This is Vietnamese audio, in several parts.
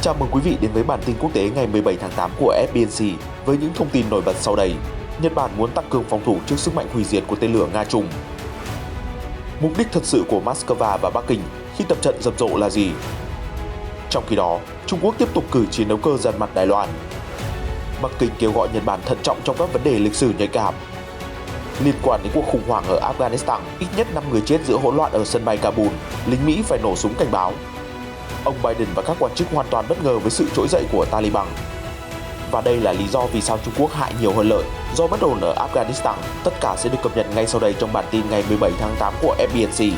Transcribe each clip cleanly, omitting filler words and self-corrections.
Chào mừng quý vị đến với bản tin quốc tế ngày 17 tháng 8 của FBNC với những thông tin nổi bật sau đây. Nhật Bản muốn tăng cường phòng thủ trước sức mạnh hủy diệt của tên lửa Nga-Trung. Mục đích thật sự của Moscow và Bắc Kinh khi tập trận rầm rộ là gì? Trong khi đó, Trung Quốc tiếp tục cử chiến đấu cơ dàn mặt Đài Loan. Bắc Kinh kêu gọi Nhật Bản thận trọng trong các vấn đề lịch sử nhạy cảm. Liên quan đến cuộc khủng hoảng ở Afghanistan, ít nhất 5 người chết giữa hỗn loạn ở sân bay Kabul, lính Mỹ phải nổ súng cảnh báo. Ông Biden và các quan chức hoàn toàn bất ngờ với sự trỗi dậy của Taliban. Và đây là lý do vì sao Trung Quốc hại nhiều hơn lợi do bất ổn ở Afghanistan. Tất cả sẽ được cập nhật ngay sau đây trong bản tin ngày 17 tháng 8 của FBNC.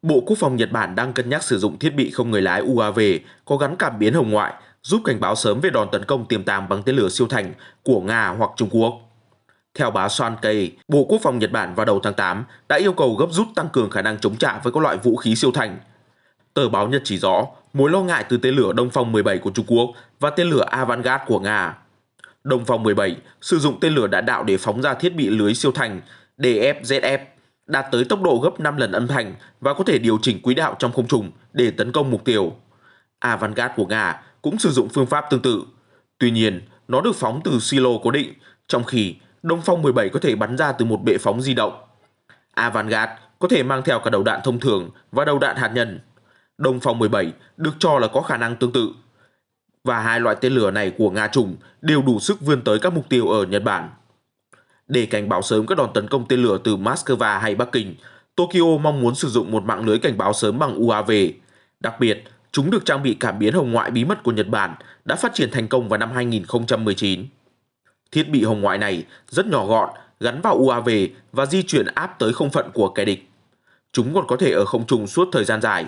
Bộ Quốc phòng Nhật Bản đang cân nhắc sử dụng thiết bị không người lái UAV có gắn cảm biến hồng ngoại giúp cảnh báo sớm về đòn tấn công tiềm tàng bằng tên lửa siêu thành của Nga hoặc Trung Quốc. Theo báo Sankei, Bộ Quốc phòng Nhật Bản vào đầu tháng 8 đã yêu cầu gấp rút tăng cường khả năng chống trả với các loại vũ khí siêu thành. Tờ báo Nhật chỉ rõ mối lo ngại từ tên lửa Đông Phong 17 của Trung Quốc và tên lửa Avangard của Nga. Đông Phong 17 sử dụng tên lửa đạn đạo để phóng ra thiết bị lưới siêu thành DFZF đạt tới tốc độ gấp 5 lần âm thanh và có thể điều chỉnh quỹ đạo trong không trung để tấn công mục tiêu. Avangard của Nga cũng sử dụng phương pháp tương tự. Tuy nhiên, nó được phóng từ silo cố định, trong khi Đông Phong 17 có thể bắn ra từ một bệ phóng di động. Avangard có thể mang theo cả đầu đạn thông thường và đầu đạn hạt nhân. Đông Phong 17 được cho là có khả năng tương tự. Và hai loại tên lửa này của Nga-Trung đều đủ sức vươn tới các mục tiêu ở Nhật Bản. Để cảnh báo sớm các đòn tấn công tên lửa từ Moscow hay Bắc Kinh, Tokyo mong muốn sử dụng một mạng lưới cảnh báo sớm bằng UAV. Đặc biệt, chúng được trang bị cảm biến hồng ngoại bí mật của Nhật Bản đã phát triển thành công vào năm 2019. Thiết bị hồng ngoại này rất nhỏ gọn, gắn vào UAV và di chuyển áp tới không phận của kẻ địch. Chúng còn có thể ở không trung suốt thời gian dài.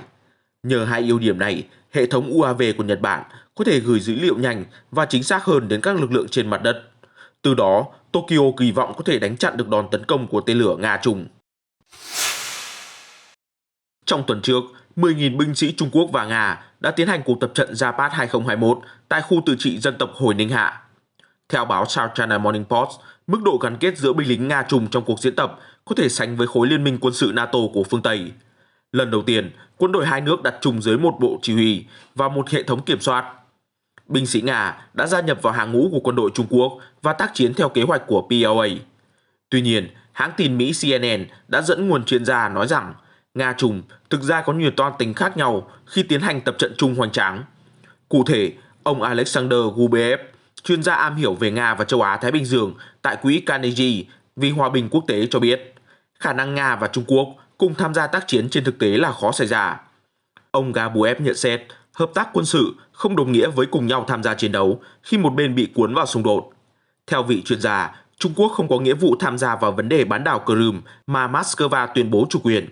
Nhờ hai ưu điểm này, hệ thống UAV của Nhật Bản có thể gửi dữ liệu nhanh và chính xác hơn đến các lực lượng trên mặt đất. Từ đó, Tokyo kỳ vọng có thể đánh chặn được đòn tấn công của tên lửa Nga-Trung. Trong tuần trước, 10.000 binh sĩ Trung Quốc và Nga đã tiến hành cuộc tập trận Zapad 2021 tại khu tự trị dân tộc Hồi Ninh Hạ. Theo báo South China Morning Post, mức độ gắn kết giữa binh lính Nga-Trung trong cuộc diễn tập có thể sánh với khối liên minh quân sự NATO của phương Tây. Lần đầu tiên, quân đội hai nước đặt chung dưới một bộ chỉ huy và một hệ thống kiểm soát. Binh sĩ Nga đã gia nhập vào hàng ngũ của quân đội Trung Quốc và tác chiến theo kế hoạch của PLA. Tuy nhiên, hãng tin Mỹ CNN đã dẫn nguồn chuyên gia nói rằng Nga-Trung thực ra có nhiều toan tính khác nhau khi tiến hành tập trận chung hoành tráng. Cụ thể, ông Alexander Gubeev, chuyên gia am hiểu về Nga và châu Á-Thái Bình Dương tại Quỹ Carnegie vì Hòa bình Quốc tế cho biết, khả năng Nga và Trung Quốc cùng tham gia tác chiến trên thực tế là khó xảy ra. Ông Gubeev nhận xét, hợp tác quân sự không đồng nghĩa với cùng nhau tham gia chiến đấu khi một bên bị cuốn vào xung đột. Theo vị chuyên gia, Trung Quốc không có nghĩa vụ tham gia vào vấn đề bán đảo Crimea mà Moscow tuyên bố chủ quyền.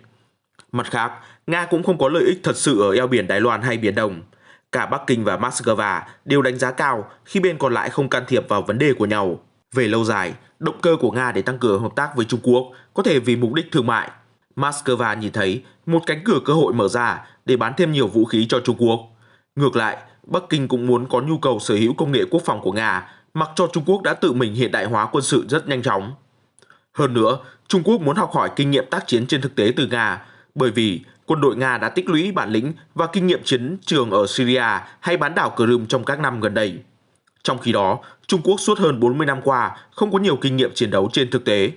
Mặt khác, Nga cũng không có lợi ích thật sự ở eo biển Đài Loan hay Biển Đông. Cả Bắc Kinh và Moscow đều đánh giá cao khi bên còn lại không can thiệp vào vấn đề của nhau. Về lâu dài, động cơ của Nga để tăng cường hợp tác với Trung Quốc có thể vì mục đích thương mại. Moscow nhìn thấy một cánh cửa cơ hội mở ra để bán thêm nhiều vũ khí cho Trung Quốc. Ngược lại, Bắc Kinh cũng muốn có nhu cầu sở hữu công nghệ quốc phòng của Nga, mặc cho Trung Quốc đã tự mình hiện đại hóa quân sự rất nhanh chóng. Hơn nữa, Trung Quốc muốn học hỏi kinh nghiệm tác chiến trên thực tế từ Nga, bởi vì quân đội Nga đã tích lũy bản lĩnh và kinh nghiệm chiến trường ở Syria hay bán đảo Crimea trong các năm gần đây. Trong khi đó, Trung Quốc suốt hơn 40 năm qua không có nhiều kinh nghiệm chiến đấu trên thực tế.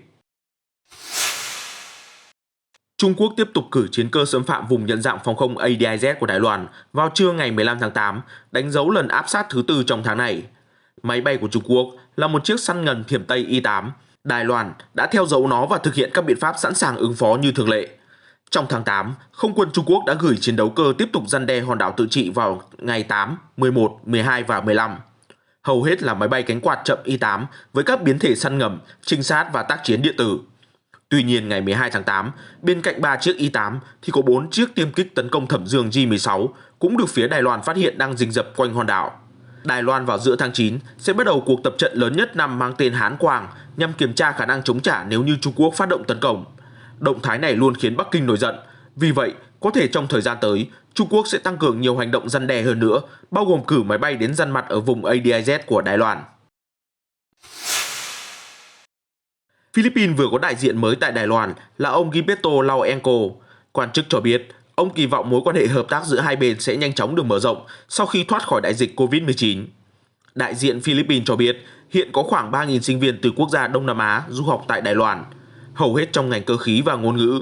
Trung Quốc tiếp tục cử chiến cơ xâm phạm vùng nhận dạng phòng không ADIZ của Đài Loan vào trưa ngày 15 tháng 8, đánh dấu lần áp sát thứ tư trong tháng này. Máy bay của Trung Quốc là một chiếc săn ngần thiểm Tây I-8. Đài Loan đã theo dấu nó và thực hiện các biện pháp sẵn sàng ứng phó như thường lệ. Trong tháng 8, không quân Trung Quốc đã gửi chiến đấu cơ tiếp tục răn đe hòn đảo tự trị vào ngày 8, 11, 12 và 15. Hầu hết là máy bay cánh quạt chậm I-8 với các biến thể săn ngầm, trinh sát và tác chiến điện tử. Tuy nhiên, ngày 12 tháng 8, bên cạnh 3 chiếc I-8 thì có 4 chiếc tiêm kích tấn công thẩm dương J-16 cũng được phía Đài Loan phát hiện đang rình rập quanh hòn đảo. Đài Loan vào giữa tháng 9 sẽ bắt đầu cuộc tập trận lớn nhất năm mang tên Hán Quang nhằm kiểm tra khả năng chống trả nếu như Trung Quốc phát động tấn công. Động thái này luôn khiến Bắc Kinh nổi giận. Vì vậy, có thể trong thời gian tới, Trung Quốc sẽ tăng cường nhiều hành động răn đe hơn nữa, bao gồm cử máy bay đến răn mặt ở vùng ADIZ của Đài Loan. Philippines vừa có đại diện mới tại Đài Loan là ông Gilberto Lauenco. Quan chức cho biết, ông kỳ vọng mối quan hệ hợp tác giữa hai bên sẽ nhanh chóng được mở rộng sau khi thoát khỏi đại dịch COVID-19. Đại diện Philippines cho biết, hiện có khoảng 3.000 sinh viên từ quốc gia Đông Nam Á du học tại Đài Loan, hầu hết trong ngành cơ khí và ngôn ngữ.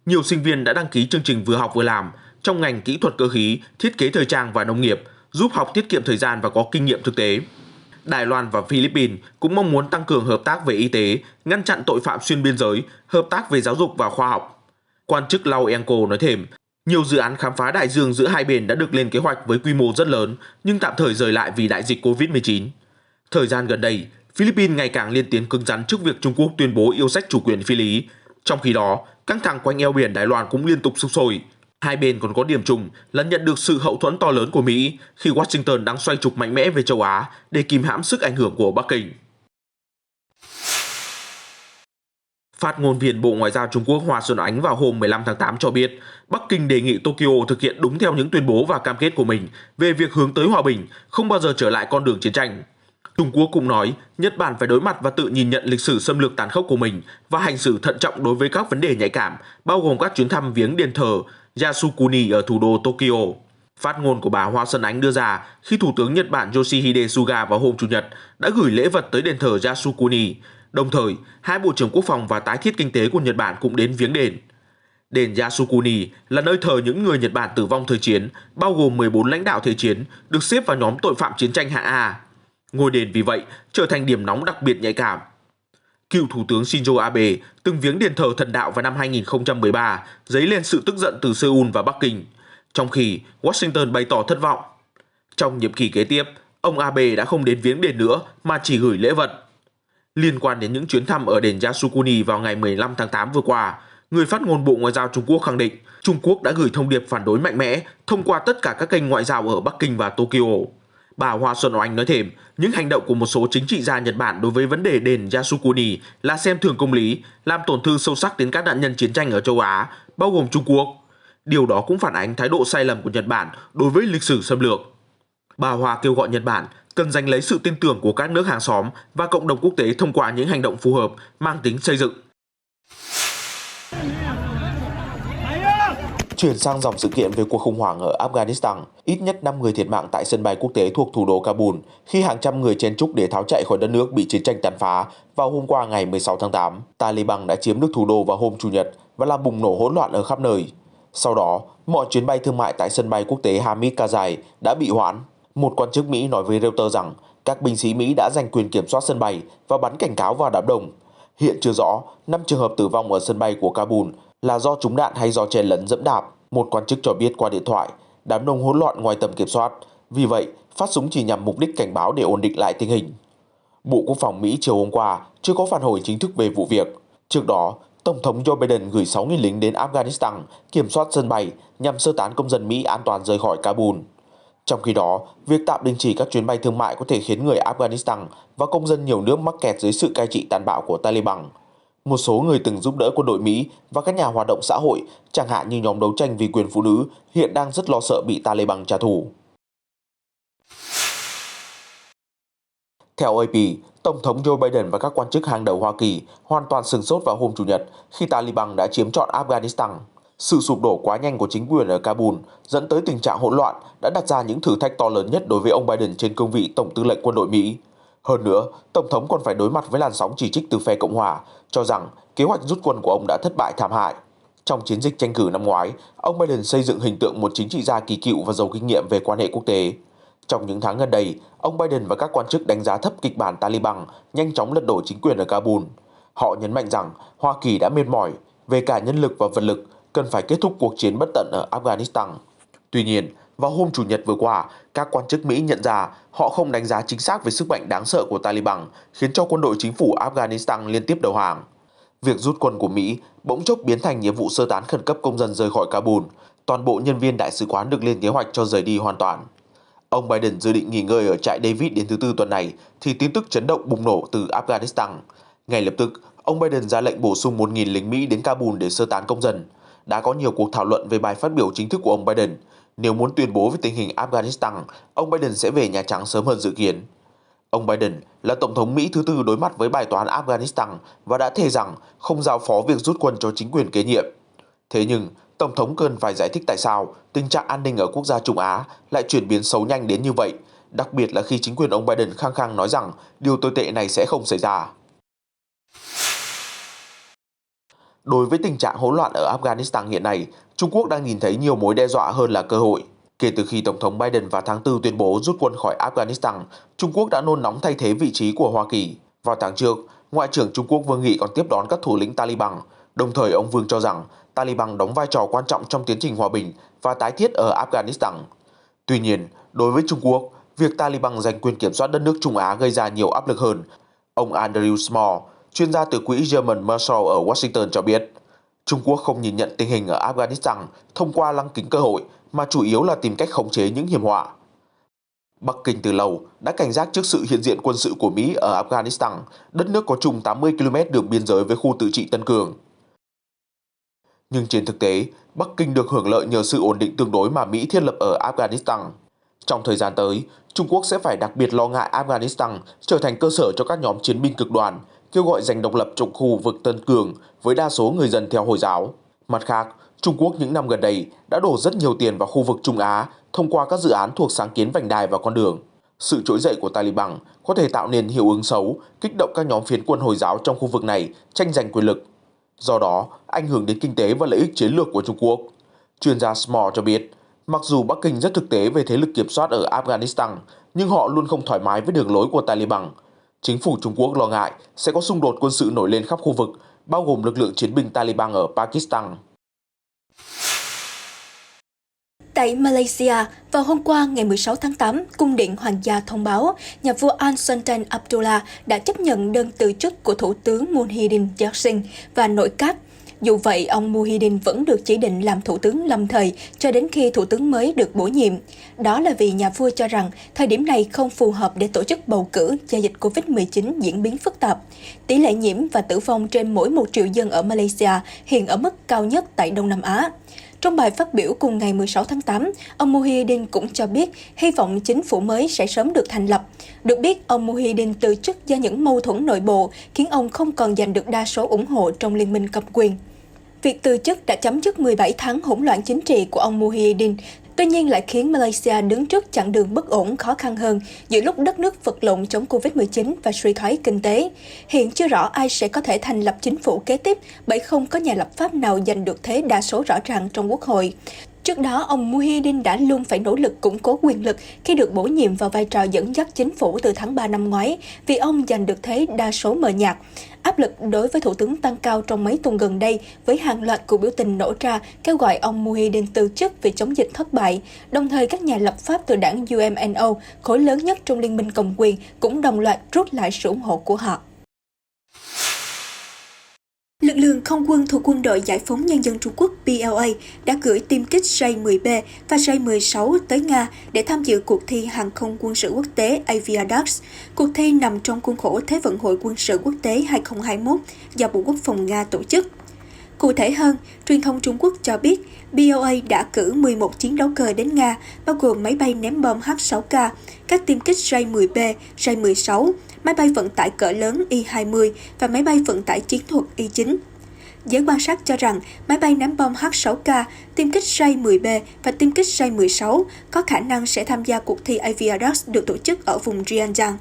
Nhiều sinh viên đã đăng ký chương trình vừa học vừa làm trong ngành kỹ thuật cơ khí, thiết kế thời trang và nông nghiệp, giúp học tiết kiệm thời gian và có kinh nghiệm thực tế. Đài Loan và Philippines cũng mong muốn tăng cường hợp tác về y tế, ngăn chặn tội phạm xuyên biên giới, hợp tác về giáo dục và khoa học. Quan chức Lau Enco nói thêm, nhiều dự án khám phá đại dương giữa hai bên đã được lên kế hoạch với quy mô rất lớn, nhưng tạm thời rời lại vì đại dịch COVID-19. Thời gian gần đây, Philippines ngày càng lên tiếng cứng rắn trước việc Trung Quốc tuyên bố yêu sách chủ quyền phi lý. Trong khi đó, căng thẳng quanh eo biển Đài Loan cũng liên tục sục sôi. Hai bên còn có điểm chung là nhận được sự hậu thuẫn to lớn của Mỹ khi Washington đang xoay trục mạnh mẽ về châu Á để kìm hãm sức ảnh hưởng của Bắc Kinh. Phát ngôn viên Bộ Ngoại giao Trung Quốc Hoa Xuân Oánh vào hôm 15 tháng 8 cho biết, Bắc Kinh đề nghị Tokyo thực hiện đúng theo những tuyên bố và cam kết của mình về việc hướng tới hòa bình, không bao giờ trở lại con đường chiến tranh. Trung Quốc cũng nói, Nhật Bản phải đối mặt và tự nhìn nhận lịch sử xâm lược tàn khốc của mình và hành xử thận trọng đối với các vấn đề nhạy cảm, bao gồm các chuyến thăm viếng đền thờ Yasukuni ở thủ đô Tokyo. Phát ngôn của bà Hoa Xuân Ánh đưa ra khi Thủ tướng Nhật Bản Yoshihide Suga vào hôm Chủ nhật đã gửi lễ vật tới đền thờ Yasukuni. Đồng thời, hai Bộ trưởng Quốc phòng và Tái thiết Kinh tế của Nhật Bản cũng đến viếng đền. Đền Yasukuni là nơi thờ những người Nhật Bản tử vong thời chiến, bao gồm 14 lãnh đạo thời chiến, được xếp vào nhóm tội phạm chiến tranh hạng A. Ngôi đền vì vậy trở thành điểm nóng đặc biệt nhạy cảm. Cựu Thủ tướng Shinzo Abe từng viếng đền thờ thần đạo vào năm 2013, dấy lên sự tức giận từ Seoul và Bắc Kinh, trong khi Washington bày tỏ thất vọng. Trong nhiệm kỳ kế tiếp, ông Abe đã không đến viếng đền nữa mà chỉ gửi lễ vật. Liên quan đến những chuyến thăm ở đền Yasukuni vào ngày 15 tháng 8 vừa qua, người phát ngôn Bộ Ngoại giao Trung Quốc khẳng định Trung Quốc đã gửi thông điệp phản đối mạnh mẽ thông qua tất cả các kênh ngoại giao ở Bắc Kinh và Tokyo. Bà Hoa Xuân Oanh nói thêm, những hành động của một số chính trị gia Nhật Bản đối với vấn đề đền Yasukuni là xem thường công lý, làm tổn thương sâu sắc đến các nạn nhân chiến tranh ở châu Á, bao gồm Trung Quốc. Điều đó cũng phản ánh thái độ sai lầm của Nhật Bản đối với lịch sử xâm lược. Bà Hoa kêu gọi Nhật Bản cần giành lấy sự tin tưởng của các nước hàng xóm và cộng đồng quốc tế thông qua những hành động phù hợp, mang tính xây dựng. Chuyển sang dòng sự kiện về cuộc khủng hoảng ở Afghanistan, ít nhất 5 người thiệt mạng tại sân bay quốc tế thuộc thủ đô Kabul khi hàng trăm người chen chúc để tháo chạy khỏi đất nước bị chiến tranh tàn phá vào hôm qua ngày 16 tháng 8. Taliban đã chiếm được thủ đô vào hôm Chủ nhật và làm bùng nổ hỗn loạn ở khắp nơi. Sau đó, mọi chuyến bay thương mại tại sân bay quốc tế Hamid Karzai đã bị hoãn. Một quan chức Mỹ nói với Reuters rằng các binh sĩ Mỹ đã giành quyền kiểm soát sân bay và bắn cảnh cáo vào đám đông. Hiện chưa rõ 5 trường hợp tử vong ở sân bay của Kabul là do trúng đạn hay do chen lấn dẫm đạp. Một quan chức cho biết qua điện thoại, đám đông hỗn loạn ngoài tầm kiểm soát, vì vậy phát súng chỉ nhằm mục đích cảnh báo để ổn định lại tình hình. Bộ Quốc phòng Mỹ chiều hôm qua chưa có phản hồi chính thức về vụ việc. Trước đó, Tổng thống Joe Biden gửi 6.000 lính đến Afghanistan kiểm soát sân bay nhằm sơ tán công dân Mỹ an toàn rời khỏi Kabul. Trong khi đó, việc tạm đình chỉ các chuyến bay thương mại có thể khiến người Afghanistan và công dân nhiều nước mắc kẹt dưới sự cai trị tàn bạo của Taliban. Một số người từng giúp đỡ quân đội Mỹ và các nhà hoạt động xã hội, chẳng hạn như nhóm đấu tranh vì quyền phụ nữ, hiện đang rất lo sợ bị Taliban trả thù. Theo AP, Tổng thống Joe Biden và các quan chức hàng đầu Hoa Kỳ hoàn toàn sửng sốt vào hôm Chủ nhật khi Taliban đã chiếm trọn Afghanistan. Sự sụp đổ quá nhanh của chính quyền ở Kabul dẫn tới tình trạng hỗn loạn đã đặt ra những thử thách to lớn nhất đối với ông Biden trên cương vị Tổng tư lệnh quân đội Mỹ. Hơn nữa, Tổng thống còn phải đối mặt với làn sóng chỉ trích từ phe Cộng hòa, cho rằng kế hoạch rút quân của ông đã thất bại thảm hại. Trong chiến dịch tranh cử năm ngoái, ông Biden xây dựng hình tượng một chính trị gia kỳ cựu và giàu kinh nghiệm về quan hệ quốc tế. Trong những tháng gần đây, ông Biden và các quan chức đánh giá thấp kịch bản Taliban nhanh chóng lật đổ chính quyền ở Kabul. Họ nhấn mạnh rằng Hoa Kỳ đã mệt mỏi về cả nhân lực và vật lực, cần phải kết thúc cuộc chiến bất tận ở Afghanistan. Tuy nhiên, vào hôm Chủ nhật vừa qua, các quan chức Mỹ nhận ra họ không đánh giá chính xác về sức mạnh đáng sợ của Taliban, khiến cho quân đội chính phủ Afghanistan liên tiếp đầu hàng. Việc rút quân của Mỹ bỗng chốc biến thành nhiệm vụ sơ tán khẩn cấp công dân rời khỏi Kabul. Toàn bộ nhân viên đại sứ quán được lên kế hoạch cho rời đi hoàn toàn. Ông Biden dự định nghỉ ngơi ở trại David đến thứ Tư tuần này thì tin tức chấn động bùng nổ từ Afghanistan. Ngay lập tức, ông Biden ra lệnh bổ sung 1.000 lính Mỹ đến Kabul để sơ tán công dân. Đã có nhiều cuộc thảo luận về bài phát biểu chính thức của ông Biden. Nếu muốn tuyên bố về tình hình Afghanistan, ông Biden sẽ về Nhà Trắng sớm hơn dự kiến. Ông Biden là Tổng thống Mỹ thứ tư đối mặt với bài toán Afghanistan và đã thề rằng không giao phó việc rút quân cho chính quyền kế nhiệm. Thế nhưng, Tổng thống cần phải giải thích tại sao tình trạng an ninh ở quốc gia Trung Á lại chuyển biến xấu nhanh đến như vậy, đặc biệt là khi chính quyền ông Biden khăng khăng nói rằng điều tồi tệ này sẽ không xảy ra. Đối với tình trạng hỗn loạn ở Afghanistan hiện nay, Trung Quốc đang nhìn thấy nhiều mối đe dọa hơn là cơ hội. Kể từ khi Tổng thống Biden vào tháng 4 tuyên bố rút quân khỏi Afghanistan, Trung Quốc đã nôn nóng thay thế vị trí của Hoa Kỳ. Vào tháng trước, Ngoại trưởng Trung Quốc Vương Nghị còn tiếp đón các thủ lĩnh Taliban. Đồng thời, ông Vương cho rằng Taliban đóng vai trò quan trọng trong tiến trình hòa bình và tái thiết ở Afghanistan. Tuy nhiên, đối với Trung Quốc, việc Taliban giành quyền kiểm soát đất nước Trung Á gây ra nhiều áp lực hơn. Ông Andrew Small, chuyên gia từ quỹ German Marshall ở Washington cho biết, Trung Quốc không nhìn nhận tình hình ở Afghanistan thông qua lăng kính cơ hội, mà chủ yếu là tìm cách khống chế những hiểm họa. Bắc Kinh từ lâu đã cảnh giác trước sự hiện diện quân sự của Mỹ ở Afghanistan, đất nước có chung 80 km đường biên giới với khu tự trị Tân Cương. Nhưng trên thực tế, Bắc Kinh được hưởng lợi nhờ sự ổn định tương đối mà Mỹ thiết lập ở Afghanistan. Trong thời gian tới, Trung Quốc sẽ phải đặc biệt lo ngại Afghanistan trở thành cơ sở cho các nhóm chiến binh cực đoan, kêu gọi giành độc lập trong khu vực Tân Cương với đa số người dân theo Hồi giáo. Mặt khác, Trung Quốc những năm gần đây đã đổ rất nhiều tiền vào khu vực Trung Á thông qua các dự án thuộc sáng kiến vành đai và con đường. Sự trỗi dậy của Taliban có thể tạo nên hiệu ứng xấu, kích động các nhóm phiến quân Hồi giáo trong khu vực này tranh giành quyền lực. Do đó, ảnh hưởng đến kinh tế và lợi ích chiến lược của Trung Quốc. Chuyên gia Small cho biết, mặc dù Bắc Kinh rất thực tế về thế lực kiểm soát ở Afghanistan, nhưng họ luôn không thoải mái với đường lối của Taliban. Chính phủ Trung Quốc lo ngại sẽ có xung đột quân sự nổi lên khắp khu vực, bao gồm lực lượng chiến binh Taliban ở Pakistan. Tại Malaysia, vào hôm qua ngày 16 tháng 8, Cung điện Hoàng gia thông báo nhà vua Al Sultan Abdullah đã chấp nhận đơn từ chức của Thủ tướng Muhyiddin Yassin và nội các. Dù vậy, ông Muhyiddin vẫn được chỉ định làm thủ tướng lâm thời cho đến khi thủ tướng mới được bổ nhiệm. Đó là vì nhà vua cho rằng thời điểm này không phù hợp để tổ chức bầu cử do dịch Covid-19 diễn biến phức tạp. Tỷ lệ nhiễm và tử vong trên mỗi 1 triệu dân ở Malaysia hiện ở mức cao nhất tại Đông Nam Á. Trong bài phát biểu cùng ngày 16 tháng 8, ông Muhyiddin cũng cho biết hy vọng chính phủ mới sẽ sớm được thành lập. Được biết, ông Muhyiddin từ chức do những mâu thuẫn nội bộ khiến ông không còn giành được đa số ủng hộ trong liên minh cầm quyền. Việc từ chức đã chấm dứt 17 tháng hỗn loạn chính trị của ông Muhyiddin, tuy nhiên lại khiến Malaysia đứng trước chặng đường bất ổn khó khăn hơn giữa lúc đất nước vật lộn chống Covid-19 và suy thoái kinh tế. Hiện chưa rõ ai sẽ có thể thành lập chính phủ kế tiếp bởi không có nhà lập pháp nào giành được thế đa số rõ ràng trong Quốc hội. Trước đó, ông Muhyiddin đã luôn phải nỗ lực củng cố quyền lực khi được bổ nhiệm vào vai trò dẫn dắt chính phủ từ tháng 3 năm ngoái vì ông giành được thế đa số mờ nhạt. Áp lực đối với thủ tướng tăng cao trong mấy tuần gần đây với hàng loạt cuộc biểu tình nổ ra kêu gọi ông Muhyiddin từ chức vì chống dịch thất bại. Đồng thời, các nhà lập pháp từ đảng UMNO, khối lớn nhất trong liên minh cầm quyền, cũng đồng loạt rút lại sự ủng hộ của họ. Lực lượng không quân thuộc Quân đội Giải phóng Nhân dân Trung Quốc PLA đã gửi tiêm kích J-10B và J-16 tới Nga để tham dự cuộc thi hàng không quân sự quốc tế Aviadox. Cuộc thi nằm trong khuôn khổ Thế vận hội quân sự quốc tế 2021 do Bộ Quốc phòng Nga tổ chức. Cụ thể hơn, truyền thông Trung Quốc cho biết PLA đã cử 11 chiến đấu cơ đến Nga, bao gồm máy bay ném bom H-6K, các tiêm kích J-10B, J-16, máy bay vận tải cỡ lớn Y-20 và máy bay vận tải chiến thuật Y-9. Giới quan sát cho rằng máy bay ném bom H-6K, tiêm kích J-10B và tiêm kích J-16 có khả năng sẽ tham gia cuộc thi Aviadox được tổ chức ở vùng Xinjiang.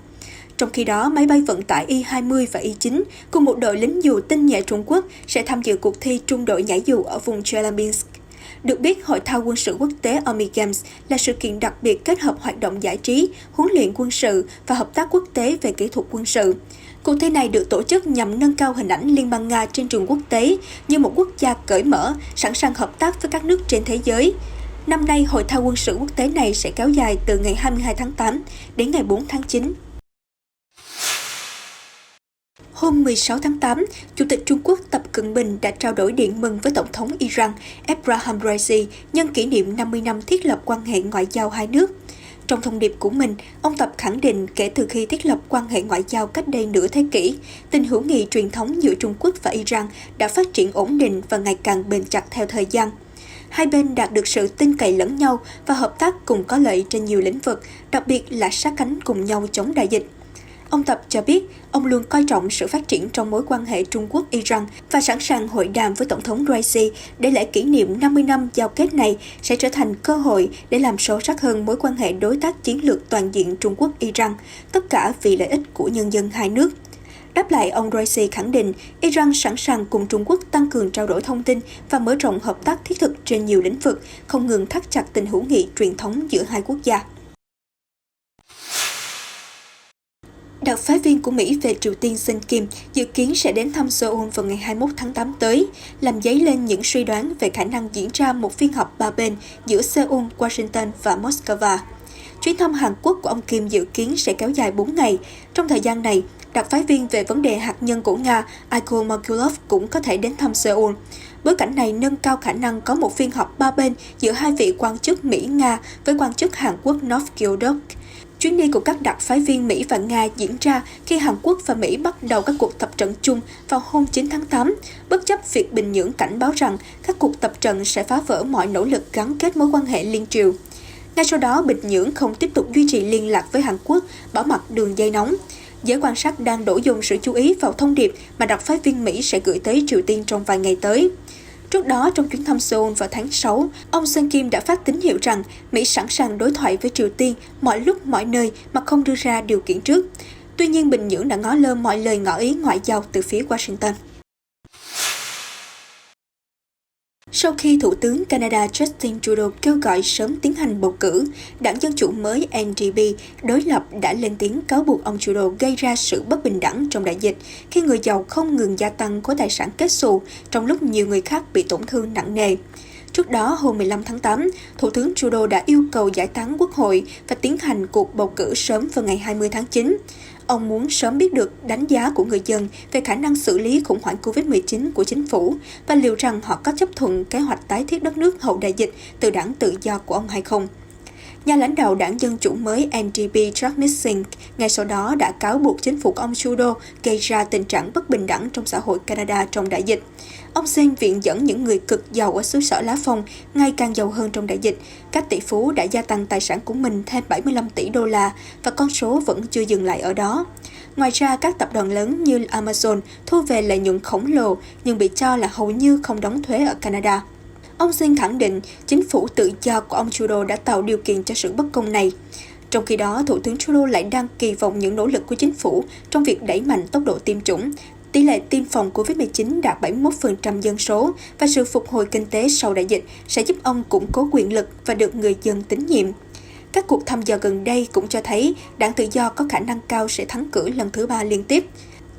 Trong khi đó, máy bay vận tải Y-20 và Y-9 cùng một đội lính dù tinh nhuệ Trung Quốc sẽ tham dự cuộc thi trung đội nhảy dù ở vùng Chelyabinsk. Được biết, Hội thao quân sự quốc tế Army Games là sự kiện đặc biệt kết hợp hoạt động giải trí, huấn luyện quân sự và hợp tác quốc tế về kỹ thuật quân sự. Cuộc thi này được tổ chức nhằm nâng cao hình ảnh Liên bang Nga trên trường quốc tế như một quốc gia cởi mở, sẵn sàng hợp tác với các nước trên thế giới. Năm nay, Hội thao quân sự quốc tế này sẽ kéo dài từ ngày 22 tháng 8 đến ngày 4 tháng 9. Hôm 16 tháng 8, Chủ tịch Trung Quốc Tập Cận Bình đã trao đổi điện mừng với Tổng thống Iran Ebrahim Raisi nhân kỷ niệm 50 năm thiết lập quan hệ ngoại giao hai nước. Trong thông điệp của mình, ông Tập khẳng định kể từ khi thiết lập quan hệ ngoại giao cách đây nửa thế kỷ, tình hữu nghị truyền thống giữa Trung Quốc và Iran đã phát triển ổn định và ngày càng bền chặt theo thời gian. Hai bên đạt được sự tin cậy lẫn nhau và hợp tác cùng có lợi trên nhiều lĩnh vực, đặc biệt là sát cánh cùng nhau chống đại dịch. Ông Tập cho biết ông luôn coi trọng sự phát triển trong mối quan hệ Trung Quốc-Iran và sẵn sàng hội đàm với Tổng thống Raisi để lễ kỷ niệm 50 năm giao kết này sẽ trở thành cơ hội để làm sâu sắc hơn mối quan hệ đối tác chiến lược toàn diện Trung Quốc-Iran, tất cả vì lợi ích của nhân dân hai nước. Đáp lại, ông Raisi khẳng định Iran sẵn sàng cùng Trung Quốc tăng cường trao đổi thông tin và mở rộng hợp tác thiết thực trên nhiều lĩnh vực, không ngừng thắt chặt tình hữu nghị truyền thống giữa hai quốc gia. Đặc phái viên của Mỹ về Triều Tiên Sun Kim dự kiến sẽ đến thăm Seoul vào ngày 21 tháng 8 tới, làm dấy lên những suy đoán về khả năng diễn ra một phiên họp ba bên giữa Seoul, Washington và Moscow. Chuyến thăm Hàn Quốc của ông Kim dự kiến sẽ kéo dài 4 ngày. Trong thời gian này, đặc phái viên về vấn đề hạt nhân của Nga Igor Markulov cũng có thể đến thăm Seoul. Bối cảnh này nâng cao khả năng có một phiên họp ba bên giữa hai vị quan chức Mỹ-Nga với quan chức Hàn Quốc Novgorod. Chuyến đi của các đặc phái viên Mỹ và Nga diễn ra khi Hàn Quốc và Mỹ bắt đầu các cuộc tập trận chung vào hôm 9 tháng 8, bất chấp việc Bình Nhưỡng cảnh báo rằng các cuộc tập trận sẽ phá vỡ mọi nỗ lực gắn kết mối quan hệ liên triều. Ngay sau đó, Bình Nhưỡng không tiếp tục duy trì liên lạc với Hàn Quốc, bảo mật đường dây nóng. Giới quan sát đang đổ dồn sự chú ý vào thông điệp mà đặc phái viên Mỹ sẽ gửi tới Triều Tiên trong vài ngày tới. Trước đó, trong chuyến thăm Seoul vào tháng 6, ông Sun Kim đã phát tín hiệu rằng Mỹ sẵn sàng đối thoại với Triều Tiên mọi lúc mọi nơi mà không đưa ra điều kiện trước. Tuy nhiên, Bình Nhưỡng đã ngó lơ mọi lời ngỏ ý ngoại giao từ phía Washington. Sau khi Thủ tướng Canada Justin Trudeau kêu gọi sớm tiến hành bầu cử, đảng Dân Chủ mới NDP đối lập đã lên tiếng cáo buộc ông Trudeau gây ra sự bất bình đẳng trong đại dịch khi người giàu không ngừng gia tăng khối tài sản kết xù trong lúc nhiều người khác bị tổn thương nặng nề. Trước đó, hôm 15 tháng 8, Thủ tướng Trudeau đã yêu cầu giải tán Quốc hội và tiến hành cuộc bầu cử sớm vào ngày 20 tháng 9. Ông muốn sớm biết được đánh giá của người dân về khả năng xử lý khủng hoảng COVID-19 của chính phủ và liệu rằng họ có chấp thuận kế hoạch tái thiết đất nước hậu đại dịch từ đảng tự do của ông hay không. Nhà lãnh đạo đảng Dân Chủ mới NDP Jagmeet Singh ngay sau đó đã cáo buộc chính phủ của ông Trudeau gây ra tình trạng bất bình đẳng trong xã hội Canada trong đại dịch. Ông Singh viện dẫn những người cực giàu ở xứ sở lá phong ngày càng giàu hơn trong đại dịch. Các tỷ phú đã gia tăng tài sản của mình thêm 75 tỷ đô la và con số vẫn chưa dừng lại ở đó. Ngoài ra, các tập đoàn lớn như Amazon thu về lợi nhuận khổng lồ nhưng bị cho là hầu như không đóng thuế ở Canada. Ông Singh khẳng định chính phủ tự do của ông Trudeau đã tạo điều kiện cho sự bất công này. Trong khi đó, Thủ tướng Trudeau lại đang kỳ vọng những nỗ lực của chính phủ trong việc đẩy mạnh tốc độ tiêm chủng. Tỷ lệ tiêm phòng COVID-19 đạt 71% dân số và sự phục hồi kinh tế sau đại dịch sẽ giúp ông củng cố quyền lực và được người dân tín nhiệm. Các cuộc thăm dò gần đây cũng cho thấy đảng Tự do có khả năng cao sẽ thắng cử lần thứ 3 liên tiếp.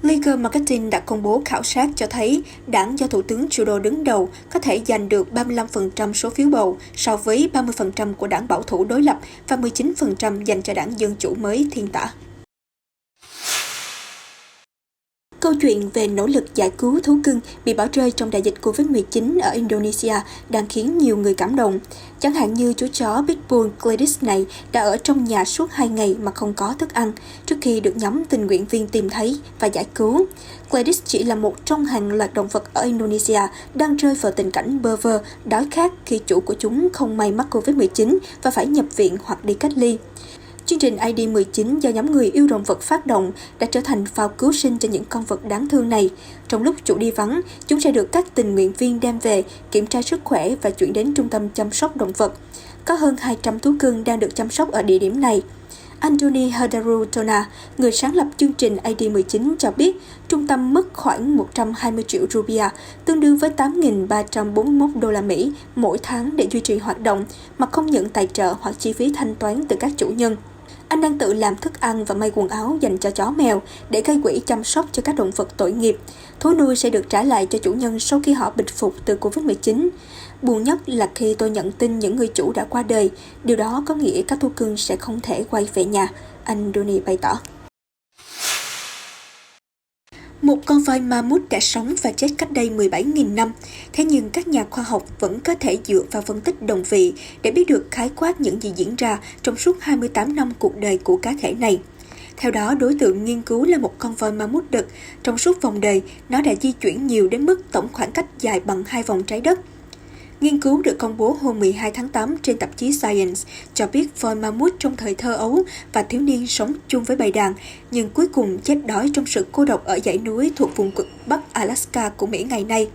Legal Marketing đã công bố khảo sát cho thấy đảng do Thủ tướng Trudeau đứng đầu có thể giành được 35% số phiếu bầu so với 30% của đảng bảo thủ đối lập và 19% dành cho đảng Dân Chủ mới thiên tả. Câu chuyện về nỗ lực giải cứu thú cưng bị bỏ rơi trong đại dịch COVID-19 ở Indonesia đang khiến nhiều người cảm động. Chẳng hạn như chú chó Pitbull Gladys này đã ở trong nhà suốt 2 ngày mà không có thức ăn trước khi được nhóm tình nguyện viên tìm thấy và giải cứu. Gladys chỉ là một trong hàng loạt động vật ở Indonesia đang rơi vào tình cảnh bơ vơ, đói khát khi chủ của chúng không may mắc COVID-19 và phải nhập viện hoặc đi cách ly. Chương trình ID19 do nhóm người yêu động vật phát động đã trở thành phao cứu sinh cho những con vật đáng thương này. Trong lúc chủ đi vắng, chúng sẽ được các tình nguyện viên đem về, kiểm tra sức khỏe và chuyển đến trung tâm chăm sóc động vật. Có hơn 200 thú cưng đang được chăm sóc ở địa điểm này. Anthony Hadarutona, người sáng lập chương trình ID19 cho biết trung tâm mất khoảng 120 triệu rupiah, tương đương với 8.341 đô la Mỹ mỗi tháng để duy trì hoạt động mà không nhận tài trợ hoặc chi phí thanh toán từ các chủ nhân. Anh đang tự làm thức ăn và may quần áo dành cho chó mèo để gây quỹ chăm sóc cho các động vật tội nghiệp. Thú nuôi sẽ được trả lại cho chủ nhân sau khi họ bình phục từ Covid-19. Buồn nhất là khi tôi nhận tin những người chủ đã qua đời, điều đó có nghĩa các thú cưng sẽ không thể quay về nhà, anh Donny bày tỏ. Một con voi ma mút đã sống và chết cách đây 17.000 năm, thế nhưng các nhà khoa học vẫn có thể dựa vào phân tích đồng vị để biết được khái quát những gì diễn ra trong suốt 28 năm cuộc đời của cá thể này. Theo đó, đối tượng nghiên cứu là một con voi ma mút đực. Trong suốt vòng đời, nó đã di chuyển nhiều đến mức tổng khoảng cách dài bằng 2 vòng trái đất. Nghiên cứu được công bố hôm 12 tháng 8 trên tạp chí Science cho biết voi ma-mút trong thời thơ ấu và thiếu niên sống chung với bầy đàn, nhưng cuối cùng chết đói trong sự cô độc ở dãy núi thuộc vùng cực Bắc Alaska của Mỹ ngày nay.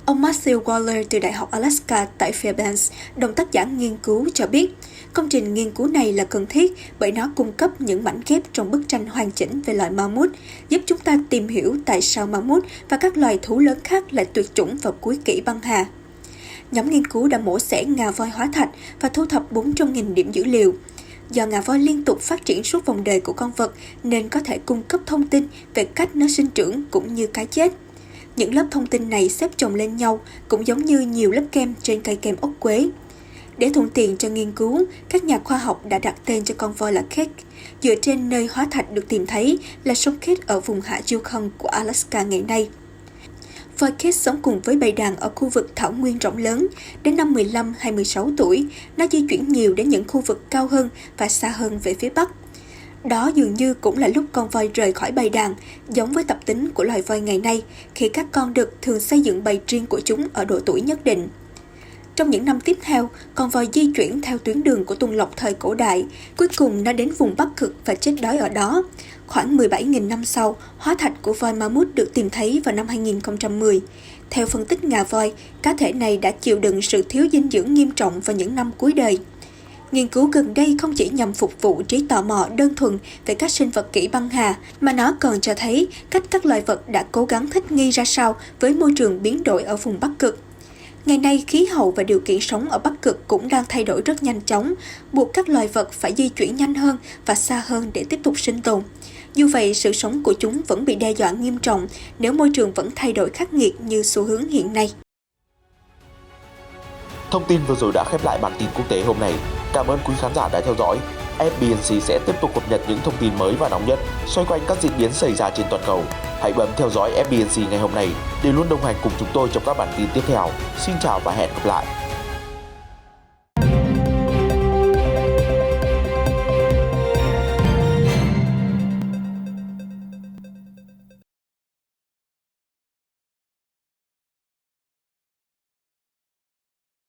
Ông Matthew Waller từ Đại học Alaska tại Fairbanks, đồng tác giả nghiên cứu cho biết, công trình nghiên cứu này là cần thiết bởi nó cung cấp những mảnh ghép trong bức tranh hoàn chỉnh về loài ma-mút, giúp chúng ta tìm hiểu tại sao ma-mút và các loài thú lớn khác lại tuyệt chủng vào cuối kỷ băng hà. Nhóm nghiên cứu đã mổ xẻ ngà voi hóa thạch và thu thập 400.000 điểm dữ liệu. Do ngà voi liên tục phát triển suốt vòng đời của con vật nên có thể cung cấp thông tin về cách nó sinh trưởng cũng như cái chết. Những lớp thông tin này xếp chồng lên nhau cũng giống như nhiều lớp kem trên cây kem ốc quế. Để thuận tiện cho nghiên cứu, các nhà khoa học đã đặt tên cho con voi là Cake, dựa trên nơi hóa thạch được tìm thấy là sông Cake ở vùng hạ Yukon của Alaska ngày nay. Voi Cake sống cùng với bầy đàn ở khu vực thảo nguyên rộng lớn. Đến năm 15 hay 16 tuổi, nó di chuyển nhiều đến những khu vực cao hơn và xa hơn về phía Bắc. Đó dường như cũng là lúc con voi rời khỏi bầy đàn, giống với tập tính của loài voi ngày nay, khi các con đực thường xây dựng bầy riêng của chúng ở độ tuổi nhất định. Trong những năm tiếp theo, con voi di chuyển theo tuyến đường của tuần lộc thời cổ đại. Cuối cùng nó đến vùng Bắc Cực và chết đói ở đó. Khoảng 17.000 năm sau, hóa thạch của voi ma-mút được tìm thấy vào năm 2010. Theo phân tích ngà voi, cá thể này đã chịu đựng sự thiếu dinh dưỡng nghiêm trọng vào những năm cuối đời. Nghiên cứu gần đây không chỉ nhằm phục vụ trí tò mò đơn thuần về các sinh vật kỷ băng hà, mà nó còn cho thấy cách các loài vật đã cố gắng thích nghi ra sao với môi trường biến đổi ở vùng Bắc Cực. Ngày nay, khí hậu và điều kiện sống ở Bắc Cực cũng đang thay đổi rất nhanh chóng, buộc các loài vật phải di chuyển nhanh hơn và xa hơn để tiếp tục sinh tồn. Dù vậy, sự sống của chúng vẫn bị đe dọa nghiêm trọng nếu môi trường vẫn thay đổi khắc nghiệt như xu hướng hiện nay. Thông tin vừa rồi đã khép lại bản tin quốc tế hôm nay. Cảm ơn quý khán giả đã theo dõi. FBNC sẽ tiếp tục cập nhật những thông tin mới và nóng nhất xoay quanh các diễn biến xảy ra trên toàn cầu. Hãy bấm theo dõi FBNC ngày hôm nay để luôn đồng hành cùng chúng tôi trong các bản tin tiếp theo. Xin chào và hẹn gặp lại!